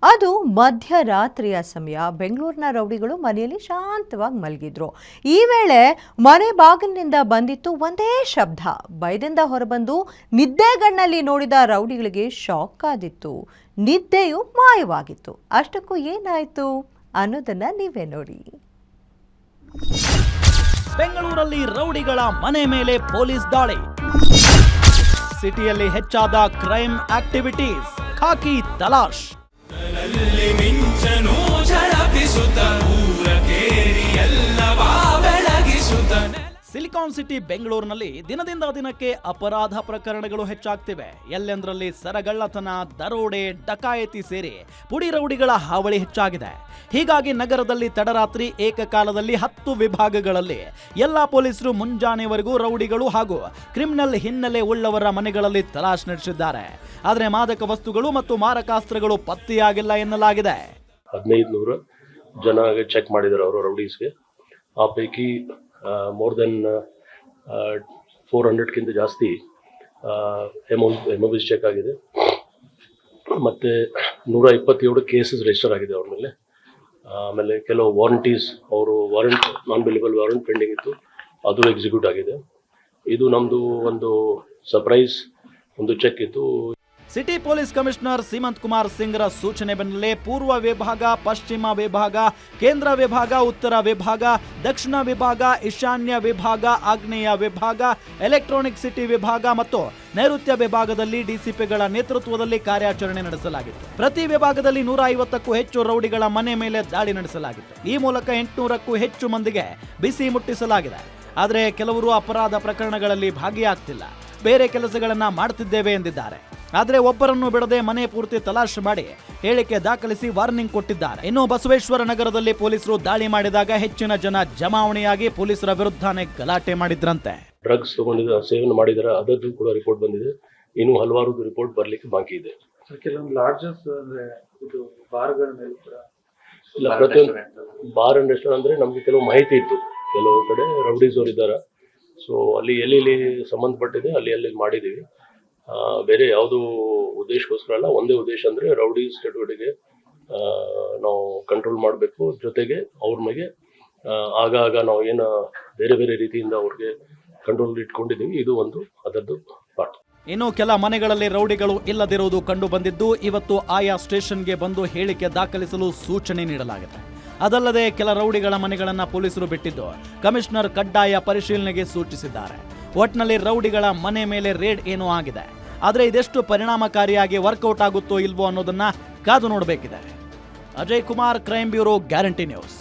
ಅದು ಮಧ್ಯರಾತ್ರಿಯ ಸಮಯ. ಬೆಂಗಳೂರಿನ ರೌಡಿಗಳು ಮನೆಯಲ್ಲಿ ಶಾಂತವಾಗಿ ಮಲಗಿದ್ರು. ಈ ವೇಳೆ ಮನೆ ಬಾಗಿಲಿನಿಂದ ಬಂದಿತ್ತು ಒಂದೇ ಶಬ್ದ. ಭಯದಿಂದ ಹೊರಬಂದು ನಿದ್ದೆಗಣ್ಣಲ್ಲಿ ನೋಡಿದ ರೌಡಿಗಳಿಗೆ ಶಾಕ್ ಆದಿತ್ತು. ನಿದ್ದೆಯು ಮಾಯವಾಗಿತ್ತು. ಅಷ್ಟಕ್ಕೂ ಏನಾಯ್ತು ಅನ್ನೋದನ್ನ ನೀವೇ ನೋಡಿ. ಬೆಂಗಳೂರಲ್ಲಿ ರೌಡಿಗಳ ಮನೆ ಮೇಲೆ ಪೊಲೀಸ್ ದಾಳಿ. ಸಿಟಿಯಲ್ಲಿ ಹೆಚ್ಚಾದ ಕ್ರೈಮ್ ಆಕ್ಟಿವಿಟೀಸ್. ಖಾಕಿ ತಲಾಶ್. ಸಿಲಿಕಾನ್ ಸಿಟಿ ಬೆಂಗಳೂರಿನಲ್ಲಿ ದಿನದಿಂದ ದಿನಕ್ಕೆ ಅಪರಾಧ ಪ್ರಕರಣಗಳು ಹೆಚ್ಚಾಗ್ತಿವೆ. ಎಲ್ಲೆಂದರಲ್ಲಿ ಸರಗಳ್ಳತನ, ದರೋಡೆ, ಡಕಾಯತಿ ಸೇರಿ ಪುಡಿ ರೌಡಿಗಳ ಹಾವಳಿ ಹೆಚ್ಚಾಗಿದೆ. ಹೀಗಾಗಿ ನಗರದಲ್ಲಿ ತಡರಾತ್ರಿ ಏಕಕಾಲದಲ್ಲಿ 10 ವಿಭಾಗಗಳಲ್ಲಿ ಎಲ್ಲಾ ಪೊಲೀಸರು ಮುಂಜಾನೆವರೆಗೂ ರೌಡಿಗಳು ಹಾಗೂ ಕ್ರಿಮಿನಲ್ ಹಿನ್ನೆಲೆ ಉಳ್ಳವರ ಮನೆಗಳಲ್ಲಿ ತಲಾಶ್ ನಡೆಸಿದ್ದಾರೆ. ಆದರೆ ಮಾದಕ ವಸ್ತುಗಳು ಮತ್ತು ಮಾರಕಾಸ್ತ್ರಗಳು ಪತ್ತೆಯಾಗಿಲ್ಲ ಎನ್ನಲಾಗಿದೆ. 1500 ಜನ ಚೆಕ್ ಮಾಡಿದ್ದಾರೆ ಅವರು ರೌಡೀಸ್ಗೆ. ಆ ಪೈಕಿ ಮೋರ್ ದೆನ್ 400ಕ್ಕಿಂತ ಜಾಸ್ತಿ ಎಮೋಬಿಸ್ ಚೆಕ್ ಆಗಿದೆ. ಮತ್ತು 127 ಕೇಸಸ್ ರಿಜಿಸ್ಟರ್ ಆಗಿದೆ ಅವ್ರ ಮೇಲೆ. ಆಮೇಲೆ ಕೆಲವು ವಾರಂಟೀಸ್, ಅವರು ವಾರಂಟ್ ನಾನ್ ಬಿಲೇಬಲ್ ವಾರಂಟ್ ಪೆಂಡಿಂಗ್ ಇತ್ತು, ಅದು ಎಕ್ಸಿಕ್ಯೂಟ್ ಆಗಿದೆ. ಇದು ನಮ್ಮದು ಒಂದು ಸರ್ಪ್ರೈಸ್ ಒಂದು ಚೆಕ್ ಇತ್ತು. City police commissioner Seemanth Kumar ಸಿಂಗ್ರ ಸೂಚನೆ ಬೆನ್ನಲ್ಲೇ ಪೂರ್ವ ವಿಭಾಗ, ಪಶ್ಚಿಮ ವಿಭಾಗ, ಕೇಂದ್ರ ವಿಭಾಗ, ಉತ್ತರ ವಿಭಾಗ, ದಕ್ಷಿಣ ವಿಭಾಗ, ಈಶಾನ್ಯ ವಿಭಾಗ, ಆಗ್ನೇಯ ವಿಭಾಗ, ಎಲೆಕ್ಟ್ರಾನಿಕ್ ಸಿಟಿ ವಿಭಾಗ ಮತ್ತು ನೈಋತ್ಯ ವಿಭಾಗದಲ್ಲಿ ಡಿಸಿಪಿಗಳ ನೇತೃತ್ವದಲ್ಲಿ ಕಾರ್ಯಾಚರಣೆ ನಡೆಸಲಾಗಿತ್ತು. ಪ್ರತಿ ವಿಭಾಗದಲ್ಲಿ 150ಕ್ಕೂ ಹೆಚ್ಚು ರೌಡಿಗಳ ಮನೆ ಮೇಲೆ ದಾಳಿ ನಡೆಸಲಾಗಿತ್ತು. ಈ ಮೂಲಕ 800ಕ್ಕೂ ಹೆಚ್ಚು ಮಂದಿಗೆ ಬಿಸಿ ಮುಟ್ಟಿಸಲಾಗಿದೆ. ಆದರೆ ಕೆಲವರು ಅಪರಾಧ ಪ್ರಕರಣಗಳಲ್ಲಿ ಭಾಗಿಯಾಗ್ತಿಲ್ಲ, ಬೇರೆ ಕೆಲಸಗಳನ್ನ ಮಾಡುತ್ತಿದ್ದೇವೆ ಎಂದಿದ್ದಾರೆ. ಆದರೆ ಒಬ್ಬರನ್ನು ಬಿಡದೆ ಮನೆ ಪೂರ್ತಿ ತಲಾಶ್ ಮಾಡಿ ಹೇಳಿಕೆ ದಾಖಲಿಸಿ ವಾರ್ನಿಂಗ್ ಕೊಟ್ಟಿದ್ದಾರೆ. ಇನ್ನು ಬಸವೇಶ್ವರ ನಗರದಲ್ಲಿ ಪೊಲೀಸರು ದಾಳಿ ಮಾಡಿದಾಗ ಹೆಚ್ಚಿನ ಜನ ಜಮಾವಣೆಯಾಗಿ ಪೊಲೀಸರ ವಿರುದ್ಧನೇ ಗಲಾಟೆ ಮಾಡಿದ್ರಂತೆ. ಡ್ರಗ್ಸ್ ತಗೊಂಡಿದ್ದ, ಸೇವನೆ ಮಾಡಿದರೆ ಅದರದ್ದು ಕೂಡ ರಿಪೋರ್ಟ್ ಬಂದಿದೆ. ಇನ್ನು ಹಲವಾರು ರಿಪೋರ್ಟ್ ಬರಲಿಕ್ಕೆ ಬಾಕಿ ಇದೆ. ಕೆಲವೊಂದು ಲಾಡ್ಜಸ್ ಅಂದ್ರೆ ಇದು ಬಾರ್ಗಳ ಮೇಲೆ ಕೂಡ ಇಲ್ಲ, ಪ್ರತಿಯೊಂದು ಬಾರ್ ಅಂಡ್ ರೆಸ್ಟೋರೆಂಟ್ ಅಂದ್ರೆ ನಮ್ಗೆ ಕೆಲವು ಮಾಹಿತಿ ಇತ್ತು. ಕೆಲವು ಕಡೆ ರೌಡೀಸ್ ಅವರು ಇದ್ದಾರೆ. ಸೊ ಅಲ್ಲಿ ಎಲ್ಲಿ ಸಂಬಂಧಪಟ್ಟಿದೆ ಅಲ್ಲಿ ಮಾಡಿದ್ದೀವಿ. ಬೇರೆ ಯಾವುದು ಉದ್ದೇಶಕ್ಕೋಸ್ಕರ ಅಲ್ಲ. ಒಂದೇ ಉದ್ದೇಶ ಅಂದರೆ ರೌಡೀಸ್ ಚಟುವಟಿಕೆ ನಾವು ಕಂಟ್ರೋಲ್ ಮಾಡಬೇಕು. ಜೊತೆಗೆ ಅವ್ರ ಮೇಲೆ ಆಗಾಗ ನಾವು ಏನು ಬೇರೆ ಬೇರೆ ರೀತಿಯಿಂದ ಅವ್ರಿಗೆ ಕಂಟ್ರೋಲ್ ಇಟ್ಕೊಂಡಿದ್ದೀವಿ. ಇದು ಒಂದು ಅದರದ್ದು ಪಾರ್ಟ್. ಇನ್ನು ಕೆಲ ಮನೆಗಳಲ್ಲಿ ರೌಡಿಗಳು ಇಲ್ಲದಿರುವುದು ಕಂಡು ಬಂದಿದ್ದು ಇವತ್ತು ಆಯಾ ಸ್ಟೇಷನ್ಗೆ ಬಂದು ಹೇಳಿಕೆ ದಾಖಲಿಸಲು ಸೂಚನೆ ನೀಡಲಾಗಿದೆ. ಅದಲ್ಲದೆ ಕೆಲ ರೌಡಿಗಳ ಮನೆಗಳನ್ನು ಪೊಲೀಸರು ಬಿಟ್ಟಿದ್ದು ಕಮಿಷನರ್ ಕಡ್ಡಾಯ ಪರಿಶೀಲನೆಗೆ ಸೂಚಿಸಿದ್ದಾರೆ. ಒಟ್ನಲ್ಲಿ ರೌಡಿಗಳ ಮನೆ ಮೇಲೆ ರೇಡ್ ಏನೂ ಆಗಿದೆ. ಆದರೆ ಇದೆಷ್ಟು ಪರಿಣಾಮಕಾರಿಯಾಗಿ ವರ್ಕೌಟ್ ಆಗುತ್ತೋ ಇಲ್ವೋ ಅನ್ನೋದನ್ನ ಕಾದು ನೋಡಬೇಕಿದೆ. Ajay Kumar, crime bureau, guarantee news.